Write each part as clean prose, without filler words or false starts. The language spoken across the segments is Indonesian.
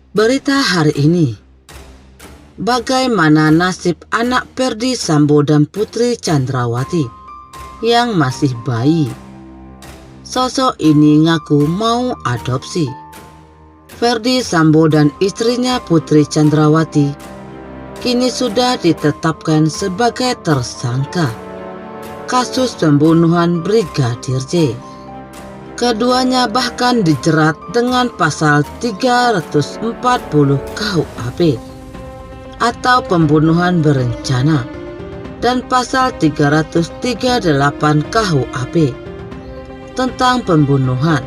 Berita hari ini. Bagaimana nasib anak Ferdy Sambo dan Putri Chandrawati yang masih bayi? Sosok ini ngaku mau adopsi. Ferdy Sambo dan istrinya Putri Chandrawati kini sudah ditetapkan sebagai tersangka kasus pembunuhan Brigadir J. Keduanya bahkan dijerat dengan pasal 340 KUHP atau pembunuhan berencana dan pasal 338 KUHP tentang pembunuhan.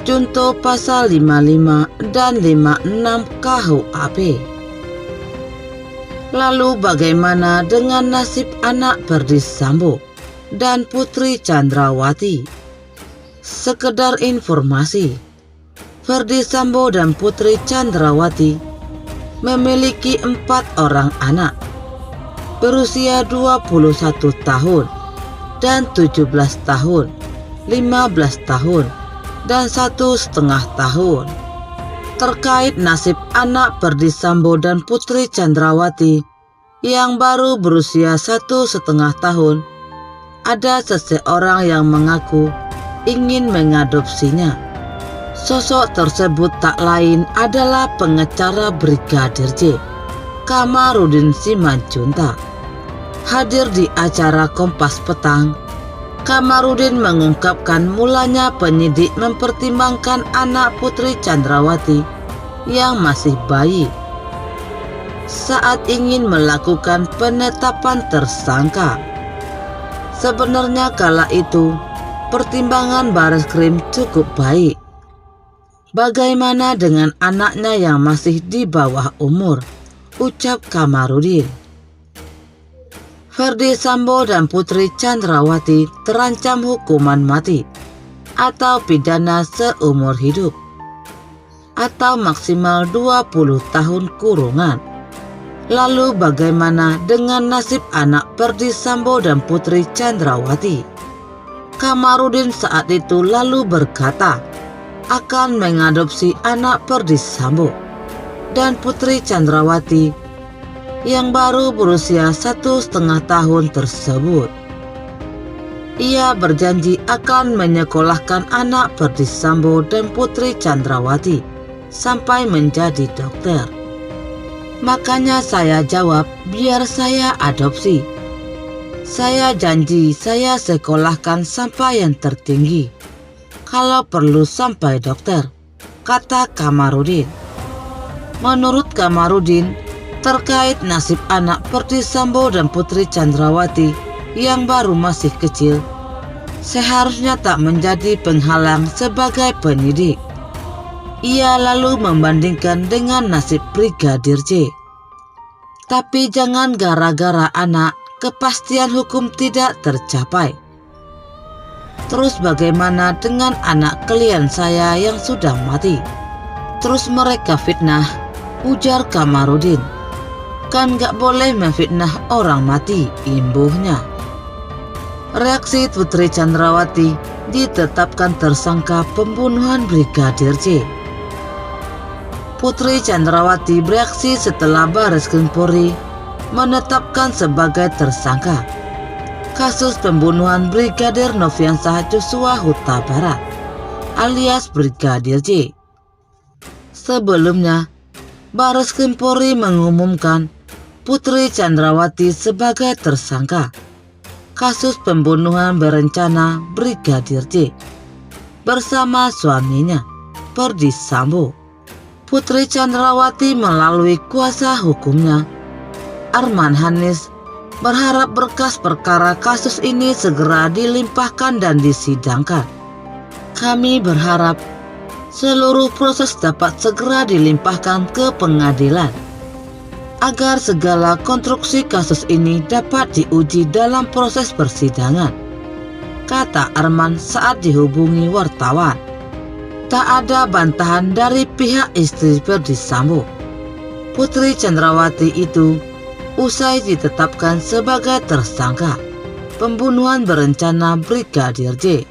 Contoh pasal 55 dan 56 KUHP. Lalu bagaimana dengan nasib anak Ferdy Sambo dan Putri Chandrawati? Sekedar informasi, Ferdy Sambo dan Putri Chandrawati memiliki 4 orang anak berusia 21 tahun dan 17 tahun, 15 tahun, dan 1,5 tahun. Terkait nasib anak Ferdy Sambo dan Putri Chandrawati yang baru berusia 1,5 tahun, ada seseorang yang mengaku ingin mengadopsinya. Sosok tersebut tak lain adalah pengacara Brigadir J, Kamarudin Simanjuntak. Hadir di acara Kompas Petang, Kamarudin mengungkapkan mulanya penyidik mempertimbangkan anak Putri Chandrawati yang masih bayi saat ingin melakukan penetapan tersangka. Sebenarnya kala itu pertimbangan Bareskrim cukup baik. Bagaimana dengan anaknya yang masih di bawah umur? Ucap Kamarudin. Ferdy Sambo dan Putri Chandrawati terancam hukuman mati atau pidana seumur hidup atau maksimal 20 tahun kurungan. Lalu bagaimana dengan nasib anak Ferdy Sambo dan Putri Chandrawati? Kamarudin saat itu lalu berkata akan mengadopsi anak Ferdy Sambo dan Putri Chandrawati yang baru berusia 1,5 tahun tersebut. Ia berjanji akan menyekolahkan anak Ferdy Sambo dan Putri Chandrawati sampai menjadi dokter. Makanya saya jawab, biar saya adopsi. Saya janji saya sekolahkan sampai yang tertinggi, kalau perlu sampai dokter, kata Kamarudin. Menurut Kamarudin, terkait nasib anak Ferdy Sambo dan Putri Chandrawati yang baru masih kecil, seharusnya tak menjadi penghalang sebagai penyidik. Ia lalu membandingkan dengan nasib Brigadir J. Tapi jangan gara-gara anak kepastian hukum tidak tercapai. Terus bagaimana dengan anak klien saya yang sudah mati? Terus mereka fitnah, ujar Kamarudin. Kan gak boleh memfitnah orang mati, imbuhnya. Reaksi Putri Chandrawati ditetapkan tersangka pembunuhan Brigadir J. Putri Chandrawati bereaksi setelah Bareskrim Polri menetapkan sebagai tersangka kasus pembunuhan Brigadir Nofriansah Joshua Huta Barat alias Brigadir J. Sebelumnya, Bareskrim Polri mengumumkan Putri Chandrawati sebagai tersangka kasus pembunuhan berencana Brigadir J bersama suaminya Ferdy Sambo. Putri Chandrawati melalui kuasa hukumnya Arman Hanis berharap berkas perkara kasus ini segera dilimpahkan dan disidangkan. Kami berharap seluruh proses dapat segera dilimpahkan ke pengadilan agar segala konstruksi kasus ini dapat diuji dalam proses persidangan, kata Arman saat dihubungi wartawan. Tak ada bantahan dari pihak istri Ferdy Sambo. Putri Chandrawati itu usai ditetapkan sebagai tersangka pembunuhan berencana Brigadir J.